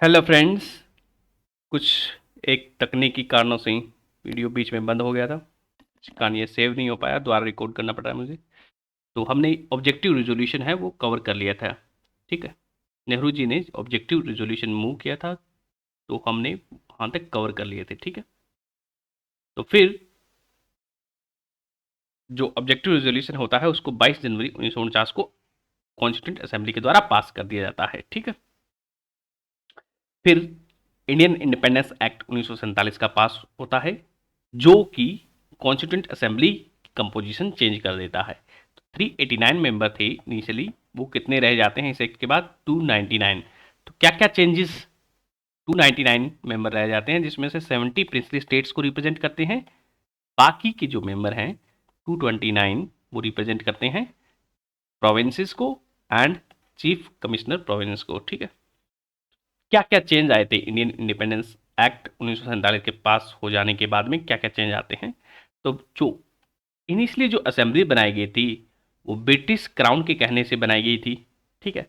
Hello friends. कुछ एक तकनीकी कारणों से वीडियो बीच में बंद हो गया था। इस कारण ये सेव नहीं हो पाया, दोबारा रिकॉर्ड करना पड़ रहा है मुझे। तो हमने ऑब्जेक्टिव रिजोल्यूशन है वो कवर कर लिया था। ठीक है, नेहरू जी ने ऑब्जेक्टिव रिजोल्यूशन मूव किया था, तो हमने वहाँ तक कवर कर लिए थे। ठीक है, तो फिर जो ऑब्जेक्टिव रिजोल्यूशन होता है उसको 22 जनवरी 1949 को कॉन्स्टिट्यूंट असेंबली के द्वारा पास कर दिया जाता है। ठीक है, फिर इंडियन इंडिपेंडेंस एक्ट 1947 का पास होता है, जो कि कॉन्स्टिट्यूंट असेंबली की कंपोजिशन चेंज कर देता है। तो 389 मेंबर थे इनिशियली, वो कितने रह जाते हैं इस एक्ट के बाद? 299। तो क्या क्या चेंजेस? 299 मेंबर रह जाते हैं, जिसमें से 70 प्रिंसली स्टेट्स को रिप्रेजेंट करते हैं। बाकी के जो मेंबर हैं 229 वो रिप्रेजेंट करते हैं प्रोविंसेस को एंड चीफ कमिश्नर प्रोविंस को। ठीक है, क्या क्या चेंज आए थे इंडियन इंडिपेंडेंस एक्ट 1947 के पास हो जाने के बाद में? क्या क्या चेंज आते हैं? तो जो इनिशियली जो असेंबली बनाई गई थी वो ब्रिटिश क्राउन के कहने से बनाई गई थी। ठीक है,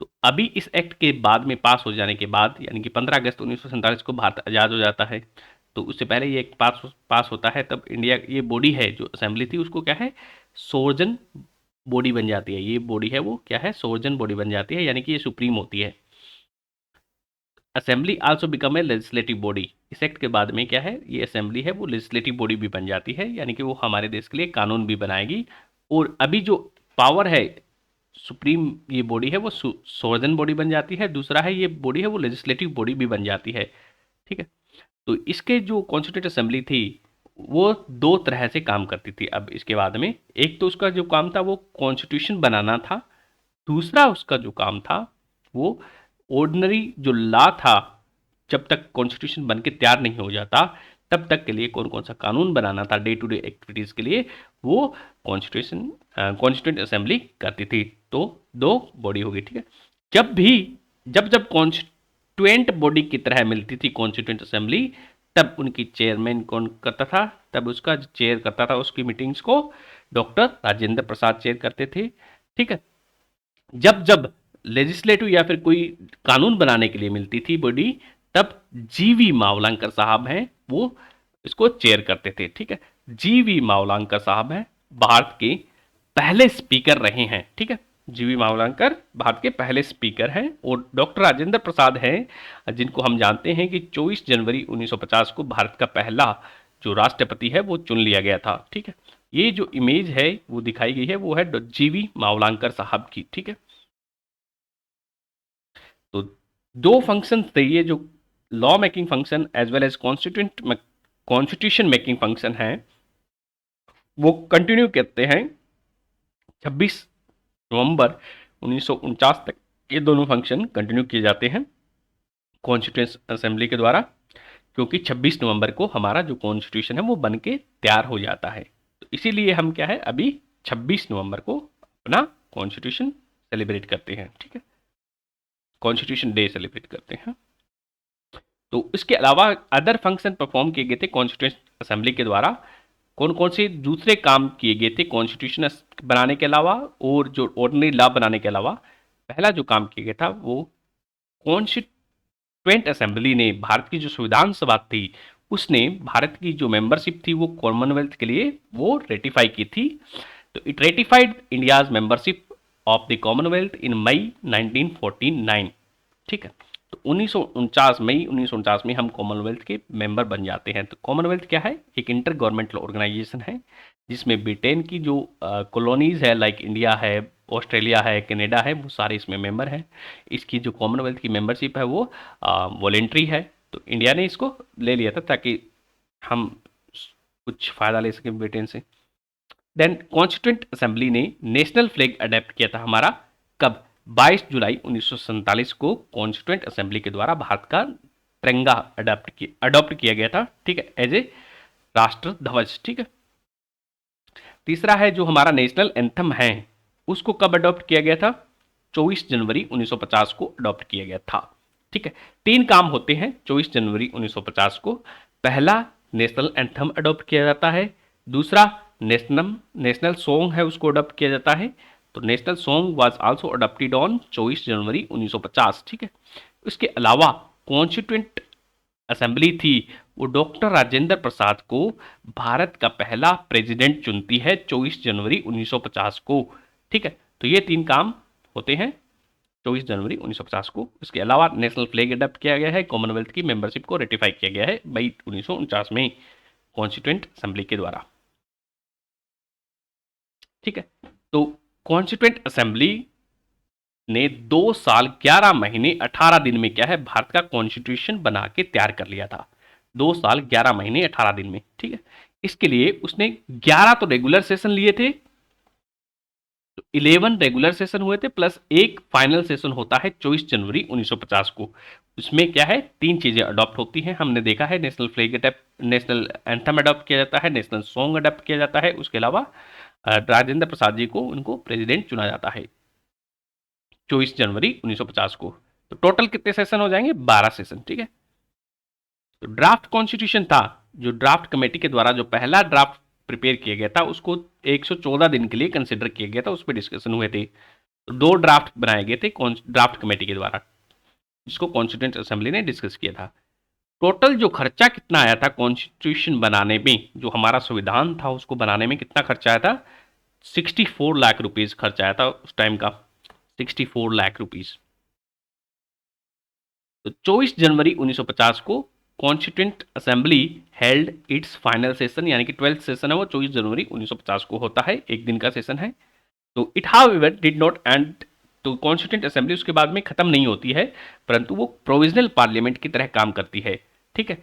तो अभी इस एक्ट के बाद में पास हो जाने के बाद, यानी कि 15 अगस्त 1947 को भारत आज़ाद हो जाता है, तो उससे पहले ये एक्ट पास होता है, तब इंडिया ये बॉडी है जो असेंबली थी उसको क्या है, सोर्जन बॉडी बन जाती है। ये बॉडी है वो क्या है, सोर्जन बॉडी बन जाती है, यानी कि ये सुप्रीम होती है। Assembly also become a legislative body. इस एक्ट के बाद में क्या है, ये असेंबली है वो लेजिस्लेटिव बॉडी भी बन जाती है, यानी कि वो हमारे देश के लिए कानून भी बनाएगी। और अभी जो पावर है सुप्रीम, ये बॉडी है वो सोवर्जन बॉडी बन जाती है। दूसरा है ये बॉडी है वो लेजिस्लेटिव बॉडी भी बन जाती है। ठीक है, तो इसके जो कॉन्स्टिट्यूंट असेंबली थी वो दो तरह से काम करती थी। अब इसके बाद में एक तो उसका जो काम था वो कॉन्स्टिट्यूशन बनाना था, दूसरा उसका जो काम था वो ऑर्डिनरी जो लॉ था, जब तक कॉन्स्टिट्यूशन बन के तैयार नहीं हो जाता तब तक के लिए कौन कौन सा कानून बनाना था डे टू डे एक्टिविटीज के लिए, वो कॉन्स्टिट्यूशन कॉन्स्टिट्यूंट असेंबली करती थी। तो दो बॉडी होगी। ठीक है, जब भी जब जब कॉन्स्टिट्यूएंट बॉडी की तरह मिलती थी कॉन्स्टिट्यूंट असेंबली, तब उनकी चेयरमैन कौन करता था? तब उसका चेयर करता था उसकी मीटिंग्स को डॉक्टर राजेंद्र प्रसाद चेयर करते थे। ठीक है, जब जब लेजिस्लेटिव या फिर कोई कानून बनाने के लिए मिलती थी बॉडी, तब जीवी मावलंकर साहब हैं वो इसको चेयर करते थे। ठीक है, जीवी मावलंकर साहब हैं भारत के पहले स्पीकर रहे हैं। ठीक है, जीवी मावलंकर भारत के पहले स्पीकर हैं, और डॉक्टर राजेंद्र प्रसाद हैं जिनको हम जानते हैं कि 24 जनवरी 1950 को भारत का पहला जो राष्ट्रपति है वो चुन लिया गया था। ठीक है, ये जो इमेज है वो दिखाई गई है वो है जीवी मावलंकर साहब की। ठीक है, तो दो फंक्शन थे ये, जो law making function as well as constitution making function है, वो कंटिन्यू करते हैं 26 नवंबर 1949 तक। ये दोनों फंक्शन कंटिन्यू किए जाते हैं कॉन्स्टिट्यूंट असेंबली के द्वारा, क्योंकि 26 नवंबर को हमारा जो कॉन्स्टिट्यूशन है वो बन के तैयार हो जाता है। तो इसीलिए हम क्या है अभी 26 नवंबर को अपना कॉन्स्टिट्यूशन सेलिब्रेट करते हैं। ठीक है, कॉन्स्टिट्यूशन डे सेलिब्रेट करते हैं। तो इसके अलावा अदर फंक्शन परफॉर्म किए गए थे कॉन्स्टिट्यूंट असेंबली के द्वारा। कौन कौन से दूसरे काम किए गए थे कॉन्स्टिट्यूशन बनाने के अलावा और जो ऑर्डिनरी लॉ बनाने के अलावा? पहला जो काम किया गया था वो कॉन्स्टिट्यूएंट असेंबली ने, भारत की जो संविधान सभा थी उसने भारत की जो मेंबरशिप थी वो कॉमनवेल्थ के लिए वो रेटिफाई की थी। तो it ratified India's membership of the commonwealth in May 1949। ठीक है, तो 1949 मई 1949 में हम कॉमनवेल्थ के मेंबर बन जाते हैं। तो कॉमनवेल्थ क्या है? एक इंटर गवर्नमेंटल ऑर्गेनाइजेशन है जिसमें ब्रिटेन की जो कॉलोनीज है, लाइक इंडिया है, ऑस्ट्रेलिया है, कनाडा है, वो सारे इसमें मेंबर हैं। इसकी जो कॉमनवेल्थ की मेंबरशिप है वो वॉलेंट्री है। तो इंडिया ने इसको ले लिया था ताकि हम कुछ फ़ायदा ले सकें ब्रिटेन से। देन कॉन्स्टिट्यूंट असेंबली ने नेशनल फ्लैग अडेप्ट किया था हमारा, कब? 22 जुलाई 1947 को कॉन्स्टिट्यूंट असेंबली के द्वारा भारत का तिरंगा अडॉप्ट किया गया था। ठीक है, एज ए राष्ट्र ध्वज। ठीक है, तीसरा है जो हमारा नेशनल एंथम है उसको कब अडॉप्ट किया गया था? 24 जनवरी 1950 को अडॉप्ट किया गया था। ठीक है, तीन काम होते हैं 24 जनवरी 1950 को। पहला, नेशनल एंथम अडॉप्ट किया जाता है। दूसरा, नेशनल सॉन्ग है उसको अडॉप्ट किया जाता है। तो national song was also adopted on 24 जनवरी 1950। ठीक है, उसके अलावा कॉन्स्टिट्यूएंट असेंबली थी, वो डॉक्टर राजेंद्र प्रसाद को भारत का पहला प्रेसिडेंट चुनती है 24 जनवरी 1950 को। ठीक है, तो ये 3 काम होते हैं 24 जनवरी 1950 को। इसके अलावा नेशनल फ्लैग अडॉप्ट किया गया है, कॉमनवेल्थ की मेंबरशिप को रेटिफाई किया गया है मई 1949 में कॉन्स्टिट्यूएंट असेंबली के द्वारा। ठीक है, तो कॉन्स्टिट्यूएंट असेंबली ने 2 साल 11 महीने 18 दिन में क्या है, भारत का कॉन्स्टिट्यूशन बना के तैयार कर लिया था। 2 साल 11 महीने 18 दिन में। ठीक है, इसके लिए उसने 11 तो रेगुलर सेशन लिए थे, तो 11 रेगुलर सेशन हुए थे प्लस एक फाइनल सेशन होता है 24 जनवरी 1950 को। उसमें क्या है, 3 चीजें अडॉप्ट होती हैं। हमने देखा है national flag adopt, national anthem adopt किया जाता है, नेशनल सॉन्ग अडॉप्ट किया जाता है। उसके अलावा राजेंद्र प्रसाद जी को उनको प्रेसिडेंट चुना जाता है 24 जनवरी 1950 को। तो टोटल कितने सेशन हो जाएंगे, 12 सेशन। ठीक है, तो ड्राफ्ट कॉन्स्टिट्यूशन था, जो ड्राफ्ट कमेटी के द्वारा जो पहला ड्राफ्ट प्रिपेयर किया गया था उसको 114 दिन के लिए कंसिडर किया गया था, उस पर डिस्कशन हुए थे। तो 2 ड्राफ्ट बनाए गए थे ड्राफ्ट कमेटी के द्वारा, जिसको कॉन्स्टिट्यूएंट असेंबली ने डिस्कस किया था। टोटल जो खर्चा कितना आया था कॉन्स्टिट्यूशन बनाने में, जो हमारा संविधान था उसको बनाने में कितना खर्चा आया था, 64 लाख रुपीज खर्चा आया था उस टाइम का, 64 लाख रुपीज। तो 24 जनवरी 1950 को constituent assembly held it's final session, यानी कि 12th सेशन है वो 24 जनवरी 1950 को होता है, एक दिन का सेशन है। तो it however did not and, तो कॉन्स्टिट्यूएंट असेंबली उसके बाद में खत्म नहीं होती है, परंतु वो प्रोविजनल पार्लियामेंट की तरह काम करती है। ठीक है,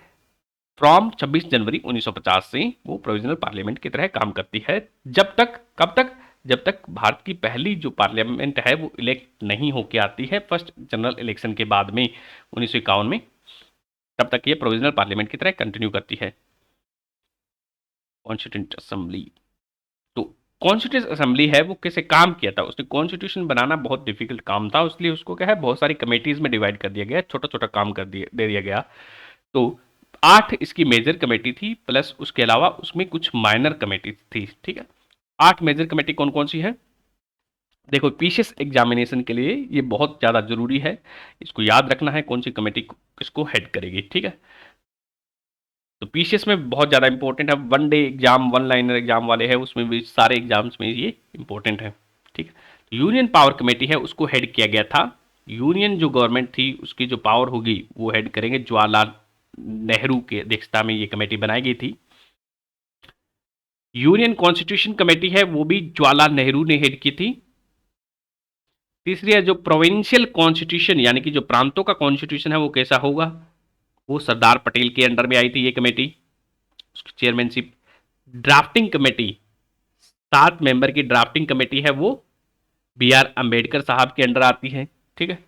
फ्रॉम 26 जनवरी 1950 से वो प्रोविजनल पार्लियामेंट की तरह काम करती है, जब तक, कब तक, जब तक भारत की पहली जो पार्लियामेंट है वो इलेक्ट नहीं होके आती है फर्स्ट जनरल इलेक्शन के बाद में 1951 में, तब तक ये प्रोविजनल पार्लियामेंट की तरह कंटिन्यू करती है कॉन्स्टिट्यूएंट असेंबली। तो कॉन्स्टिट्यूएंट असेंबली है वो कैसे काम किया था, उसने कॉन्स्टिट्यूशन बनाना बहुत डिफिकल्ट काम था, इसलिए उसको क्या है बहुत सारी कमेटीज में डिवाइड कर दिया गया, छोटा छोटा काम कर दिया दे दिया गया। तो 8 इसकी मेजर कमेटी थी, प्लस उसके अलावा उसमें कुछ माइनर कमेटी थी। ठीक है, 8 मेजर कमेटी कौन कौन सी है, देखो पीसीएस एग्जामिनेशन के लिए ये बहुत ज़्यादा जरूरी है, इसको याद रखना है कौन सी कमेटी किसको हेड करेगी। ठीक है, तो पीसीएस में बहुत ज़्यादा इंपॉर्टेंट है, 1 डे एग्जाम 1 लाइनर एग्जाम वाले हैं उसमें भी, सारे एग्जाम्स में ये इंपॉर्टेंट है। ठीक है, यूनियन पावर कमेटी है उसको हेड किया गया था, यूनियन जो गवर्नमेंट थी उसकी जो पावर होगी वो हेड करेंगे जवाहरलाल नेहरू के अध्यक्षता में ये कमेटी बनाई गई थी। यूनियन कॉन्स्टिट्यूशन कमेटी है वो भी जवाहरलाल नेहरू ने हेड की थी। तीसरी है जो प्रोविंशियल कॉन्स्टिट्यूशन, यानी कि जो प्रांतों का कॉन्स्टिट्यूशन है वो कैसा होगा, वो सरदार पटेल के अंडर में आई थी ये कमेटी, उसकी चेयरमैनशिप। ड्राफ्टिंग कमेटी, 7 मेंबर की ड्राफ्टिंग कमेटी है वो बी आर अम्बेडकर साहब के अंडर आती है। ठीक है,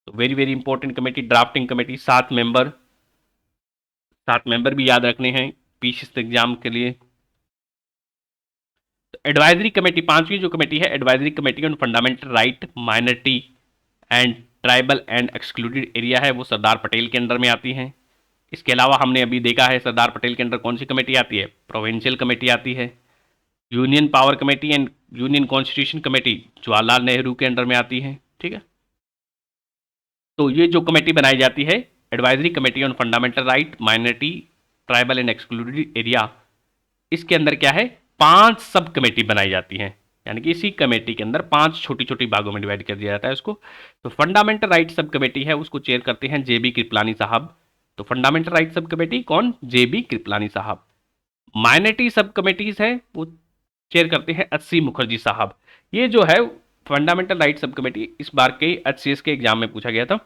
तो very very important committee drafting committee, 7 member, 7 member भी याद रखने हैं पीसीएस एग्जाम के लिए। तो एडवाइजरी कमेटी, 5वीं जो कमेटी है advisory committee on fundamental right, minority and tribal and excluded area है वो सरदार पटेल के अंडर में आती हैं। इसके अलावा हमने अभी देखा है सरदार पटेल के अंडर कौन सी कमेटी आती है, प्रोविंशियल कमेटी आती है। Union power committee and union constitution committee Jawaharlal Nehru के अंडर में आती है। ठीक है, तो ये जो कमेटी बनाई जाती है advisory committee on fundamental right, minority, tribal and excluded area, इसके अंदर क्या है 5 सब कमेटी बनाई जाती हैं, यानी कि इसी कमेटी के अंदर 5 छोटी छोटी भागों में डिवाइड कर दिया जाता है इसको। तो फंडामेंटल राइट सब कमेटी है उसको चेयर करते हैं जेबी कृपलानी साहब। तो फंडामेंटल राइट सब कमेटी कौन, जेबी कृपलानी साहब। माइनॉरिटी सब कमेटीज है वो चेयर करते हैं एचसी मुखर्जी साहब। ये जो है फंडामेंटल राइट सब कमेटी इस बार के एचसीएस के एग्जाम में पूछा गया था।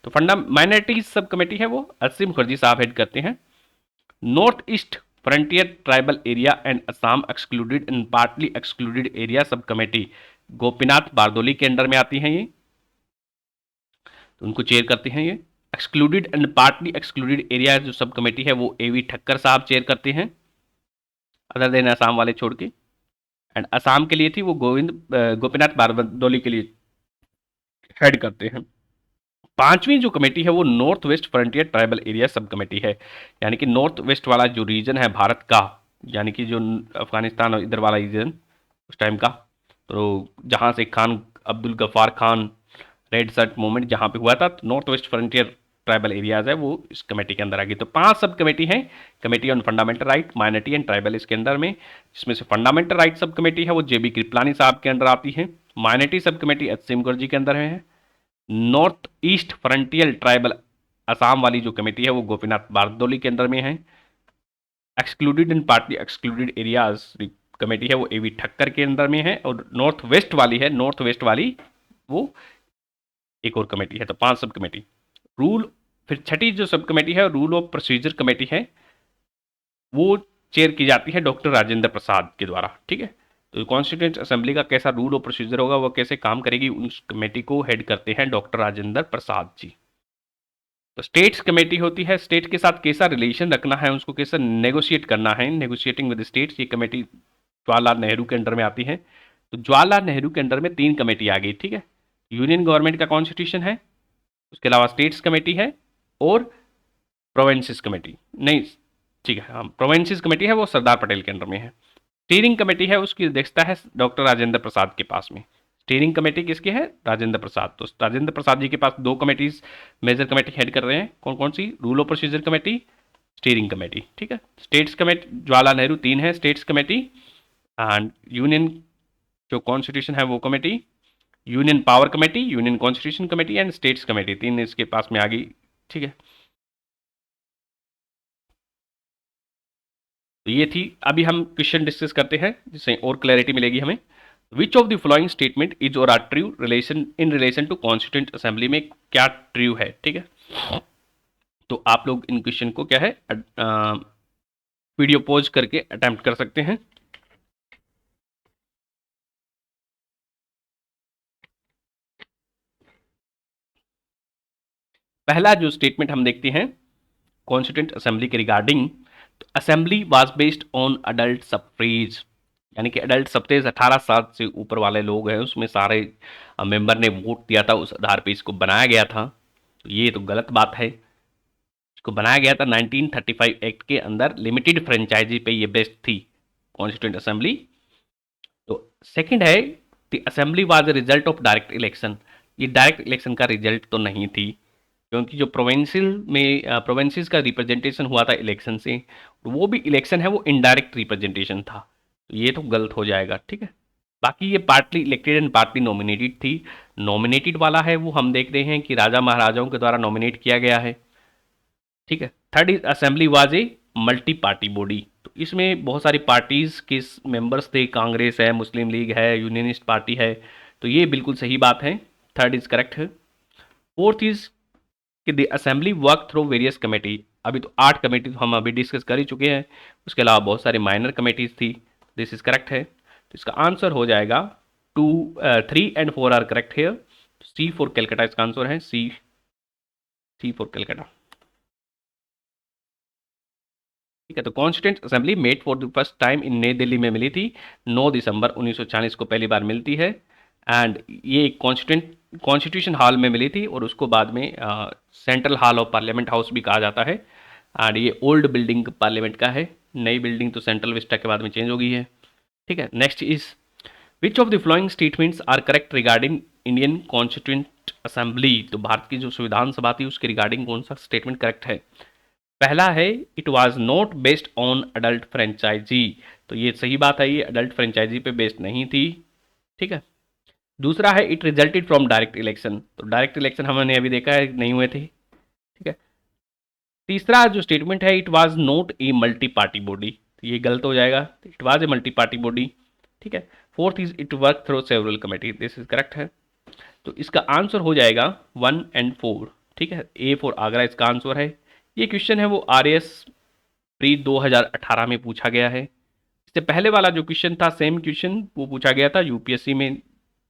तो माइनॉरिटी सब कमेटी है वो एचसी मुखर्जी साहब हेड करते हैं। North east frontier tribal area and Assam excluded and partly excluded area sub committee Gopinath Bardoli के अंडर में आती हैं ये, तो उनको चेयर करते हैं ये। Excluded and partly excluded area जो सब कमेटी है वो एवी ठक्कर साहब चेयर करते हैं, अदर देन असम वाले छोड़ के। एंड असम के लिए थी वो गोपीनाथ बारदोली के लिए हेड करते हैं। 5वीं जो कमेटी है वो north west frontier tribal area sub committee है, यानी कि नॉर्थ वेस्ट वाला जो रीजन है भारत का, यानी कि जो अफगानिस्तान और इधर वाला रीजन उस टाइम का, तो जहाँ से Khan Abdul Ghaffar Khan red shirt movement जहाँ पे हुआ था, north west frontier tribal areas है वो इस कमेटी के अंदर आ गई। तो 5 सब कमेटी है, committee on fundamental right, minority and tribal इसके अंदर में, जिसमें से फंडामेंटल राइट सब कमेटी है वो जेबी कृपलानी साहब के अंदर आती है, minority sub committee H C Mukherjee के अंदर है, north east frontier tribal Assam वाली जो कमेटी है वो गोपीनाथ बारदोली के अंदर में है, excluded and partly excluded areas committee है वो ए वी ठक्कर के अंदर में है, और नॉर्थ वेस्ट वाली है, नॉर्थ वेस्ट वाली वो एक और कमेटी है। तो 5 सब कमेटी। रूल, फिर छठी जो सब कमेटी है रूल ऑफ प्रोसीजर कमेटी है, वो चेयर की जाती है डॉक्टर राजेंद्र प्रसाद के द्वारा। ठीक है, तो कॉन्स्टिट्यूंट असेंबली का कैसा रूल ऑफ प्रोसीजर होगा, वो कैसे काम करेगी, उस कमेटी को हेड करते हैं डॉक्टर राजेंद्र प्रसाद जी। तो स्टेट्स कमेटी होती है, स्टेट के साथ कैसा रिलेशन रखना है, उसको कैसा नेगोशिएट करना है, नेगोशिएटिंग विद स्टेट्स, ये कमेटी जवाहरलाल नेहरू के अंडर में आती है। तो जवाहरलाल नेहरू के अंडर में 3 कमेटी आ गई। ठीक है, यूनियन गवर्नमेंट का कॉन्स्टिट्यूशन है, उसके अलावा स्टेट्स कमेटी है और प्रोविंसेस कमेटी नहीं, ठीक है, हाँ प्रोविंसेस कमेटी है वो सरदार पटेल के अंडर में है। स्टीयरिंग कमेटी है उसकी अध्यक्षता है डॉक्टर राजेंद्र प्रसाद के पास में। स्टीयरिंग कमेटी किसकी है, राजेंद्र प्रसाद। तो राजेंद्र प्रसाद जी के पास 2 कमेटीज मेजर कमेटी हेड कर रहे हैं, कौन कौन सी, rule of procedure committee, steering committee. ठीक है, स्टेट्स कमेटी जवाहरलाल नेहरू 3 है स्टेट्स कमेटी, एंड यूनियन जो कॉन्स्टिट्यूशन है वो committee, union power committee, union constitution committee and states committee, 3 इसके पास में आ गई। ठीक है, तो ये थी। अभी हम क्वेश्चन डिस्कस करते हैं जिससे और क्लैरिटी मिलेगी हमें। Which of the following statement is और are true relation in relation to constituent assembly में क्या ट्रू है। ठीक है, तो आप लोग इन क्वेश्चन को क्या है वीडियो पॉज करके अटेम्प्ट कर सकते हैं। पहला जो स्टेटमेंट हम देखते हैं कॉन्स्टिट्यूंट असेंबली के रिगार्डिंग, तो assembly was based on adult suffrage, यानी कि अडल्ट सफ्रेज 18 साल से ऊपर वाले लोग हैं उसमें सारे मेंबर ने वोट दिया था, उस आधार पे इसको बनाया गया था। तो ये तो गलत बात है, इसको बनाया गया था 1935 एक्ट के अंदर, लिमिटेड फ्रेंचाइजी पे ये बेस्ड थी कॉन्स्टिट्यूंट असेंबली। तो सेकंड है the assembly was a result of direct election, ये डायरेक्ट इलेक्शन का रिजल्ट तो नहीं थी, क्योंकि जो प्रोविंशियल में प्रोविंसेस का रिप्रेजेंटेशन हुआ था इलेक्शन से, वो भी इलेक्शन है वो इनडायरेक्ट रिप्रेजेंटेशन था, तो ये तो गलत हो जाएगा। ठीक है, बाकी ये partly elected and partly nominated थी। नॉमिनेटेड वाला है वो हम देख रहे हैं कि राजा महाराजाओं के द्वारा नॉमिनेट किया गया है। ठीक है, third is assembly was a multi party body, तो इसमें बहुत सारी पार्टीज के मेंबर्स थे, कांग्रेस है, मुस्लिम लीग है, यूनियनिस्ट पार्टी है, तो ये बिल्कुल सही बात है, थर्ड इज करेक्ट है। फोर्थ इज कि the assembly work through various committee, अभी तो 8 कमेटी हम अभी डिस्कस कर ही चुके हैं, उसके अलावा बहुत सारी माइनर कमेटीज थी, दिस इज करेक्ट है। तो इसका आंसर हो जाएगा 2, 3 एंड 4 आर करेक्ट है, सी फॉर कलकत्ता इसका आंसर है, सी फॉर कलकत्ता। ठीक है, तो constituent assembly met for the first time in New Delhi में मिली थी, 9 दिसंबर 1940 को पहली बार मिलती है, एंड ये कॉन्स्टिट्यूशन हॉल में मिली थी, और उसको बाद में central hall of parliament house भी कहा जाता है, एंड ये ओल्ड बिल्डिंग पार्लियामेंट का है, नई बिल्डिंग तो सेंट्रल विस्टा के बाद में चेंज हो गई है। ठीक है, next is which of the flowing statements are correct regarding Indian constituent assembly, तो भारत की जो संविधान सभा थी उसके रिगार्डिंग कौन सा स्टेटमेंट करेक्ट है। पहला है it was not based on adult franchise, तो ये सही बात है, ये अडल्ट फ्रेंचाइजी पे बेस्ड नहीं थी। ठीक है, दूसरा है it resulted from direct election, तो डायरेक्ट इलेक्शन हमने अभी देखा है नहीं हुए थे। ठीक है, तीसरा जो स्टेटमेंट है it was not a multi party body, तो ये गलत हो जाएगा, it was a multi party body. ठीक है, fourth is it work through several committee, this is correct है। तो इसका आंसर हो जाएगा 1 एंड 4। ठीक है, ए फॉर आगरा इसका आंसर है। ये क्वेश्चन है वो RAS प्री 2018 में पूछा गया है। इससे पहले वाला जो क्वेश्चन था सेम क्वेश्चन वो पूछा गया था यूपीएससी में,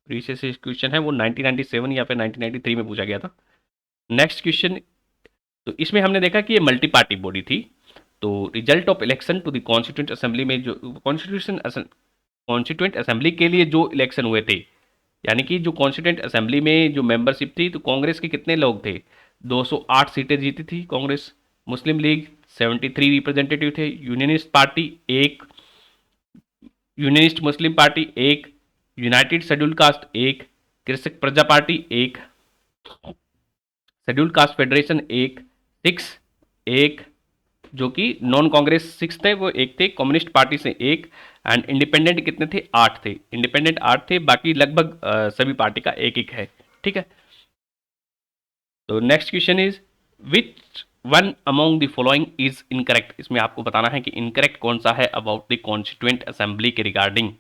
रिसेस क्वेश्चन है वो 1997 या फिर 1993 में पूछा गया था। नेक्स्ट क्वेश्चन, तो इसमें हमने देखा कि ये मल्टी पार्टी बॉडी थी, तो result of election to the constituent assembly में जो कॉन्स्टिट्यूंट असेंबली के लिए जो इलेक्शन हुए थे, यानी कि जो कॉन्स्टिट्यूंट असेंबली में जो मेंबरशिप थी, तो कांग्रेस के कितने लोग थे, 208 सीटें जीती थी कांग्रेस, मुस्लिम लीग 73 रिप्रेजेंटेटिव थे, unionist party 1, unionist Muslim party 1, United schedule caste 1, कृषक प्रजा पार्टी 1, शेड्यूल कास्ट फेडरेशन एक, 6 एक, जो कि नॉन कांग्रेस 6 थे वो एक थे, कम्युनिस्ट पार्टी से एक, एंड इंडिपेंडेंट कितने थे? 8 थे, इंडिपेंडेंट 8 थे, बाकी लगभग सभी पार्टी का एक एक है, ठीक है। तो next question is which one among the following is incorrect, इसमें आपको बताना है कि इनकरेक्ट कौन सा है अबाउट द कॉन्स्टिट्यूएंट असेंबली के रिगार्डिंग।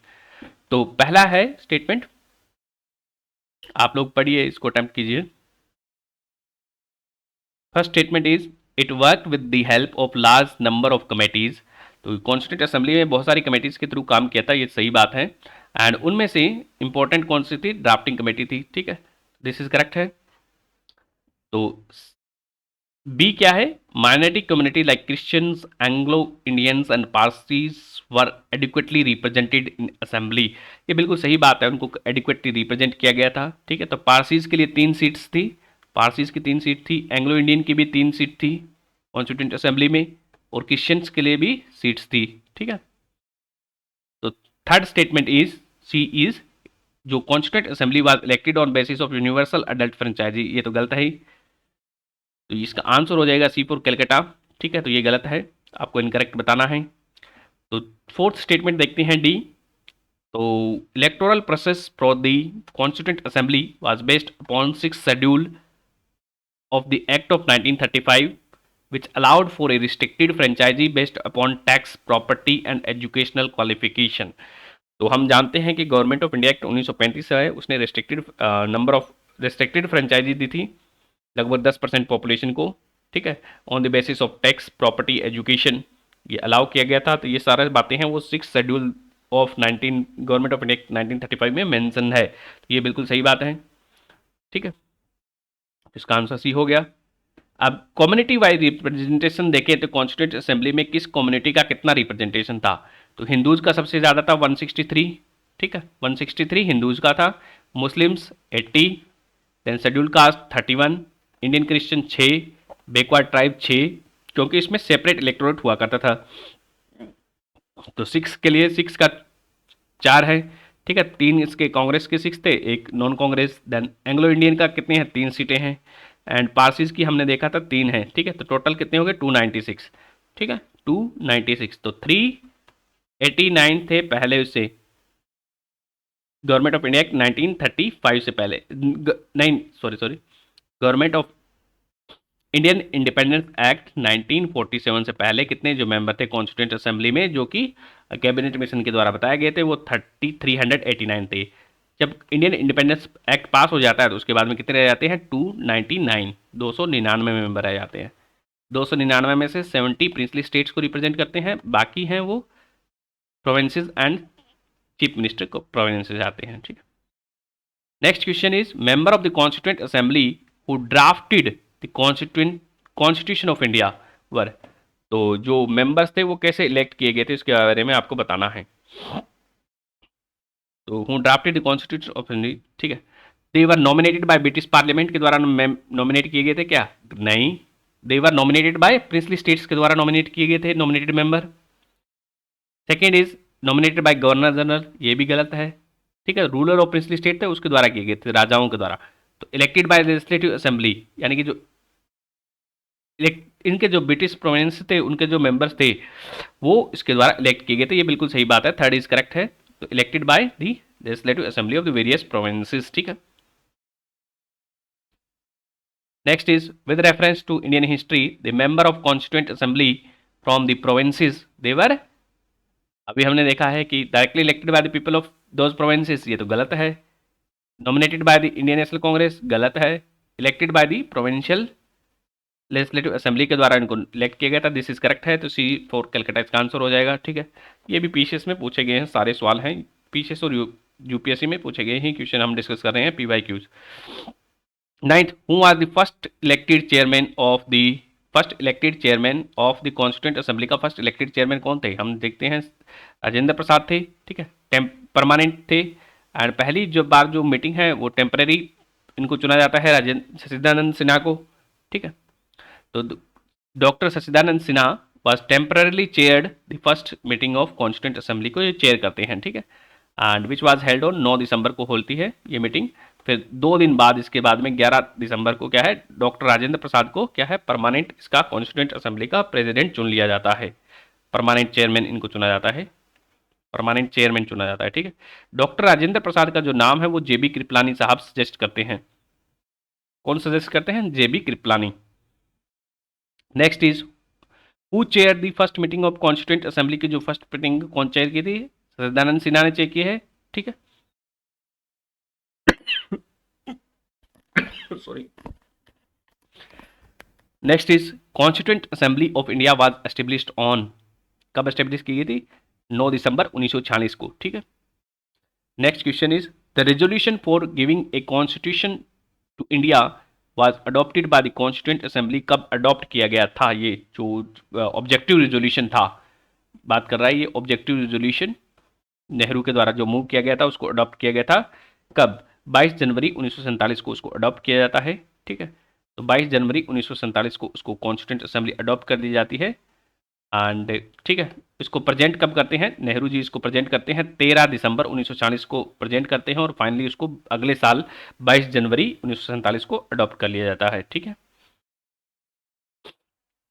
तो पहला है स्टेटमेंट, आप लोग पढ़िए, इसको अटेम्प्ट कीजिए। First statement is it work with the help of large number of committees. तो कॉन्स्टिट्यूंट असेंबली में बहुत सारी कमेटीज के थ्रू काम किया था, ये सही बात है, एंड उनमें से इंपॉर्टेंट कौन सी थी? ड्राफ्टिंग कमेटी थी, ठीक है, दिस इज करेक्ट है। तो बी क्या है? Minority community like Christians, Anglo Indians and Parsis were adequately represented in assembly, ये बिल्कुल सही बात है, उनको एडिक्वेटली रिप्रेजेंट किया गया था, ठीक है। तो पारसीज के लिए 3 सीट्स थी, पारसीज की 3 सीट थी, एंग्लो इंडियन की भी 3 सीट थी कॉन्स्टिट्यूंट असेंबली में, और क्रिश्चियंस के लिए भी सीट्स थी, ठीक है। तो third statement is C is जो constituent assembly was elected on basis of universal adult franchise, ये तो गलत है ही, तो इसका आंसर हो जाएगा सी फॉर कलकत्ता, ठीक है, तो ये गलत है, आपको इनकरेक्ट बताना है। तो फोर्थ स्टेटमेंट देखते हैं डी। तो electoral process for the constituent assembly was based upon 6 schedule of the Act of 1935 which allowed for a restricted franchisee based upon tax, property and educational qualification। तो हम जानते हैं कि गवर्नमेंट ऑफ इंडिया एक्ट 1935 है, उसने restricted number of restricted franchise दी थी लगभग 10% पॉपुलेशन को, ठीक है, on the basis of tax, property, education, ये अलाउ किया गया था। तो ये सारी बातें हैं वो 6 schedule of 19 government of India 1935 में मेंशन है, तो ये बिल्कुल सही बात है, ठीक है, इसका आंसर सी हो गया। अब कम्युनिटी वाइज रिप्रेजेंटेशन देखें तो कॉन्स्टिट्यूंट असेंबली में किस कम्युनिटी का कितना रिप्रेजेंटेशन था? तो हिंदूज का सबसे ज़्यादा था 163, ठीक है, 163 हिंदूज का था, Muslims 80, then schedule caste 31, Indian Christian 6, backward tribe 6, क्योंकि इसमें सेपरेट इलेक्टोरेट हुआ करता था। तो 6 के लिए 6 का 4 है, ठीक है, 3 इसके कांग्रेस के 6 थे, एक non Congress, then Anglo Indian का कितने हैं? 3 सीटें हैं, एंड पारसीज की हमने देखा था 3 है, ठीक है, तो टोटल कितने हो गए? 296, ठीक है, 296। तो 389 थे पहले उससे गवर्नमेंट ऑफ इंडिया एक्ट 1935 से पहले, नहीं sorry government of Indian independence act 1947 से पहले कितने जो मेंबर थे कॉन्स्टिट्यूंट असेंबली में, जो कि कैबिनेट मिशन के द्वारा बताए गए थे, वो 389 थे। जब इंडियन इंडिपेंडेंस एक्ट पास हो जाता है तो उसके बाद में कितने रह जाते हैं? 299, 299 मेंबर रह जाते हैं। 299 में से 70 प्रिंसली स्टेट्स को रिप्रेजेंट करते हैं, बाकी हैं वो प्रोविंसेस एंड चीफ मिनिस्टर को प्रोविंसेस आते हैं, ठीक है। Next question is member of the constituent assembly who drafted the constitution of India were. तो जो मेंबर्स थे वो कैसे इलेक्ट किए गए थे इसके बारे में आपको बताना है। तो who drafted the constitution of India, ठीक है, दे वर नॉमिनेटेड बाय ब्रिटिश पार्लियामेंट के द्वारा नॉमिनेट किए गए थे क्या? नहीं, दे वर नॉमिनेटेड बाय प्रिंसली स्टेट्स के द्वारा नॉमिनेट किए गए थे nominated member. Second is nominated by governor general, ये भी गलत है, ठीक है, रूलर ऑफ प्रिंसली स्टेट थे उसके द्वारा किए गए थे, राजाओं के द्वारा। तो इलेक्टेड बाय लेजिस्लेटिव असेंबली, यानी कि जो इनके जो ब्रिटिश प्रोविंस थे उनके जो मेंबर्स थे वो इसके द्वारा इलेक्ट किए गए थे, ये बिल्कुल सही बात है, थर्ड इज करेक्ट है। तो elected by the legislative assembly of the various provinces, ठीक है। Next is with reference to Indian history the member of constituent assembly from the provinces देवर, अभी हमने देखा है कि directly elected by the people of those provinces, ये तो गलत है। Nominated by the Indian National Congress, गलत है। Elected by the provincial legislative assembly के द्वारा इनको इलेक्ट किया गया था, दिस इज करेक्ट है, तो सी फॉर कलकत्ता इसका आंसर हो जाएगा, ठीक है। ये भी पीसीएस में पूछे गए हैं सारे सवाल हैं, पीसीएस और यूपीएससी में पूछे गए हैं क्वेश्चन, हम डिस्कस कर रहे हैं PYQs. Ninth, who are the first elected chairman of the constituent assembly का फर्स्ट इलेक्टेड चेयरमैन कौन थे? हम देखते हैं राजेंद्र प्रसाद थे, ठीक है, परमानेंट थे, एंड पहली जो बार जो मीटिंग है वो टेम्परेरी इनको चुना जाता है राजेंद्र सचिदानंद सिन्हा को, ठीक है। तो doctor Sachchidanand Sinha was temporarily chaired the first meeting of constituent assembly को, ये चेयर करते हैं, ठीक है, and which was held on 9 दिसंबर को होती है ये मीटिंग। फिर 2 दिन बाद इसके बाद में 11 दिसंबर को क्या है, डॉक्टर राजेंद्र प्रसाद को क्या है, परमानेंट इसका कॉन्स्टिट्यूंट असेंबली का प्रेसिडेंट चुन लिया जाता है। परमानेंट चेयरमैन इनको चुना जाता है, परमानेंट चेयरमैन चुना जाता है। ठीक है, डॉक्टर राजेंद्र प्रसाद का जो नाम है वो जेबी कृपलानी साहब सजेस्ट करते हैं। कौन सजेस्ट करते हैं? JB Kripalani. Next is who chair the first meeting of constituent assembly की जो फर्स्ट मीटिंग कौन चेयर की थी? सच्चिदानंद सिन्हा ने चेयर की है। ठीक है, sorry. Next is constituent assembly of India was established on, कब एस्टेब्लिश की गई थी? 9 दिसंबर 1946 को। ठीक है, next question is the resolution for giving a constitution to India was adopted by the constituent assembly, कब अडॉप्ट किया गया था? ये जो ऑब्जेक्टिव रेजोल्यूशन था, बात कर रहा है ये ऑब्जेक्टिव रेजोल्यूशन नेहरू के द्वारा जो मूव किया गया था उसको अडॉप्ट किया गया था कब? 22 जनवरी 1947 को उसको अडॉप्ट किया जाता है। ठीक है, तो 22 जनवरी 1947 को उसको कॉन्स्टिट्यूंट असेंबली अडॉप्ट कर दी जाती है। एंड ठीक है, इसको प्रेजेंट कब करते हैं? नेहरू जी इसको प्रेजेंट करते हैं 13 दिसंबर 1940 को प्रेजेंट करते हैं और फाइनली उसको अगले साल 22 जनवरी 1947 को अडॉप्ट कर लिया जाता है। ठीक है,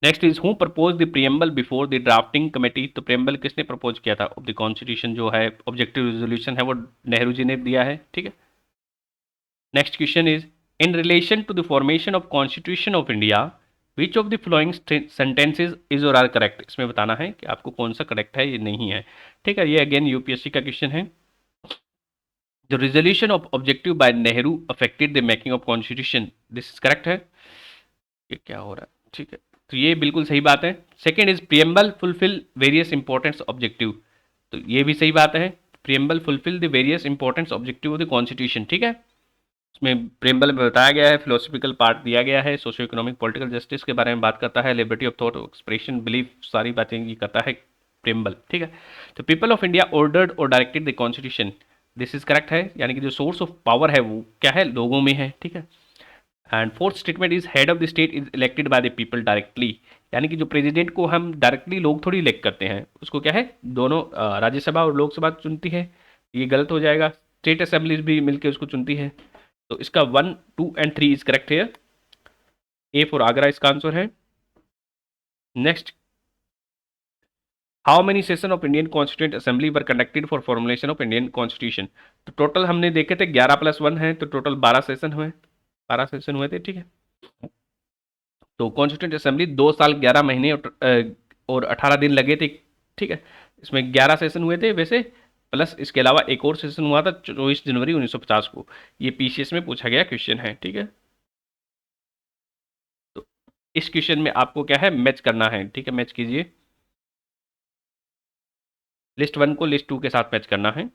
next is who propose the preamble before the drafting committee, तो प्रियम्बल किसने प्रपोज किया था ऑफ द कॉन्स्टिट्यूशन जो है ऑब्जेक्टिव रेजोल्यूशन है वो नेहरू जी ने दिया है। ठीक है, next question is in relation to the formation of constitution of India which of the flowing sentences is और आर करेक्ट, इसमें बताना है कि आपको कौन सा करेक्ट है, ये नहीं है। ठीक है, ये अगेन यूपीएससी का क्वेश्चन है। The resolution of objective by Nehru affected the making of constitution, this is correct है। ये क्या हो रहा है? ठीक है, तो ये बिल्कुल सही बात है। Second is preamble fulfil various importance objective, तो ये भी सही बात है। Preamble fulfil the various importance objective of the constitution. ठीक है, इसमें प्रियम्बल में बताया गया है, फिलोसफिकल पार्ट दिया गया है, सोशियो इकोनॉमिक पॉलिटिकल जस्टिस के बारे में बात करता है, liberty of thought expression belief, सारी बातें ये करता है प्रियम्बल। ठीक है, तो पीपल ऑफ इंडिया ऑर्डर्ड और directed the constitution, this is correct है, यानी कि जो सोर्स ऑफ पावर है वो क्या है? लोगों में है। ठीक है, and fourth statement is head of the state is elected by the people directly, यानी कि जो प्रेसिडेंट को हम डायरेक्टली लोग थोड़ी इलेक्ट करते हैं, उसको क्या है, दोनों राज्यसभा और लोकसभा चुनती है, ये गलत हो जाएगा। स्टेट असेंबलीज भी मिलकर उसको चुनती है। तो इसका 1, 2 एंड 3 इज करेक्ट है। ए फॉर आगरा इसका आंसर है। Next, how many session of Indian constituent assembly were conducted for formulation of Indian constitution, तो टोटल हमने देखे थे 11 + 1 है, तो टोटल 12 सेशन हुए, 12 सेशन हुए थे। ठीक है, तो कॉन्स्टिट्यूंट असेंबली 2 साल 11 महीने और 18 दिन लगे थे। ठीक है, इसमें 11 सेशन हुए थे वैसे, प्लस इसके अलावा एक और सेशन हुआ था 24 जनवरी 1950 को, ये पीसीएस में पूछा गया क्वेश्चन है। ठीक है, तो इस क्वेश्चन में आपको क्या है, मैच करना है। ठीक है, मैच कीजिए, लिस्ट 1 को लिस्ट 2 के साथ मैच करना है।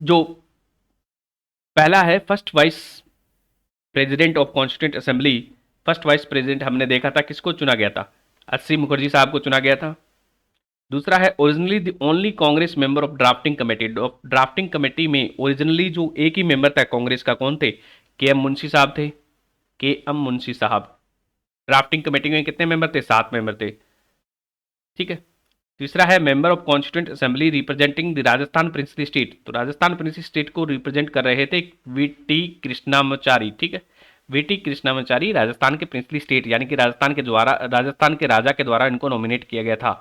जो पहला है first vice president of constituent assembly, first vice president हमने देखा था किसको चुना गया था? अस्सी मुखर्जी साहब को चुना गया था। दूसरा है originally the only Congress member of drafting committee, drafting committee में ओरिजिनली जो एक ही मेंबर था कांग्रेस का, कौन थे? के एम मुंशी साहब थे, के एम मुंशी साहब। ड्राफ्टिंग कमेटी में कितने मेंबर थे? 7 मेंबर थे। ठीक है, तीसरा है member of constituent assembly representing the Rajasthan princely state, तो राजस्थान प्रिंसली स्टेट को रिप्रेजेंट कर रहे थे वीटी कृष्णामाचारी। ठीक है, वीटी कृष्णामाचारी राजस्थान के प्रिंसली स्टेट, यानी कि राजस्थान के द्वारा, राजस्थान के राजा के द्वारा इनको नॉमिनेट किया गया था,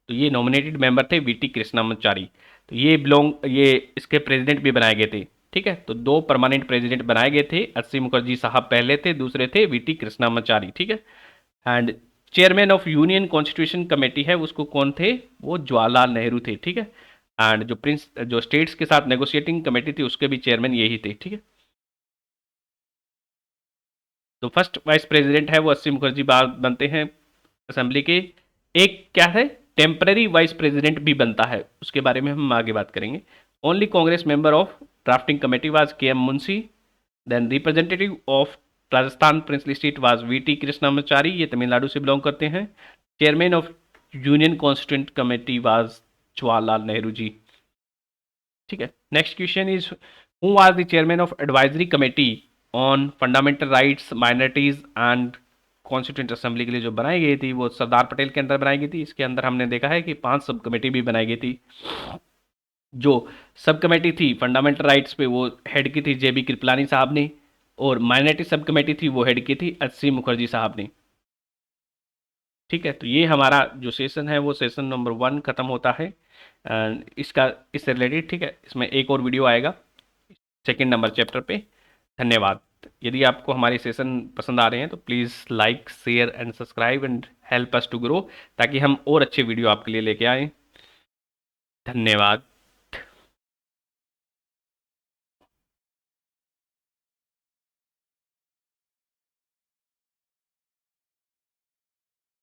तो ये नॉमिनेटेड मेंबर थे वीटी कृष्णामाचारी। तो ये इसके प्रेसिडेंट भी बनाए गए थे। ठीक है, तो 2 परमानेंट प्रेसिडेंट बनाए गए थे, अस्सी मुखर्जी साहब पहले थे, दूसरे थे वीटी कृष्णामाचारी। ठीक है, and chairman of union constitution committee है उसको कौन थे? वो जवाहरलाल नेहरू थे। ठीक है, एंड जो स्टेट्स के साथ नेगोशिएटिंग कमेटी थी उसके भी चेयरमैन यही थे। ठीक है, तो फर्स्ट वाइस प्रेसिडेंट है वो अस्सी मुखर्जी बनते हैं असेंबली के। एक क्या है, टेम्पररी वाइस प्रेसिडेंट भी बनता है, उसके बारे में हम आगे बात करेंगे। Only Congress member of drafting committee was K M Munshi, then representative of Rajasthan princely state was VT Krishnamachari, ये तमिलनाडु से बिलोंग करते हैं। Chairman of union constituent committee was Jawaharlal Nehru ji. ठीक है, next question is who was the chairman of advisory committee on fundamental rights minorities and constituent assembly के लिए जो बनाई गई थी वो सरदार पटेल के अंदर बनाई गई थी। इसके अंदर हमने देखा है कि 5 सब कमेटी भी बनाई गई थी। जो सब कमेटी थी फंडामेंटल राइट्स पे, वो हेड की थी जेबी कृपलानी साहब ने, और माइनॉरिटी सब कमेटी थी वो हेड की थी एच.सी. मुखर्जी साहब ने। ठीक है, तो ये हमारा जो सेशन है वो सेशन नंबर 1 खत्म होता है। इसका इससे रिलेटेड, ठीक है, इसमें एक और वीडियो आएगा सेकंड नंबर चैप्टर पे। धन्यवाद। यदि आपको हमारे सेशन पसंद आ रहे हैं तो please like share and subscribe and help us to grow, ताकि हम और अच्छे वीडियो आपके लिए लेके आएँ। धन्यवाद।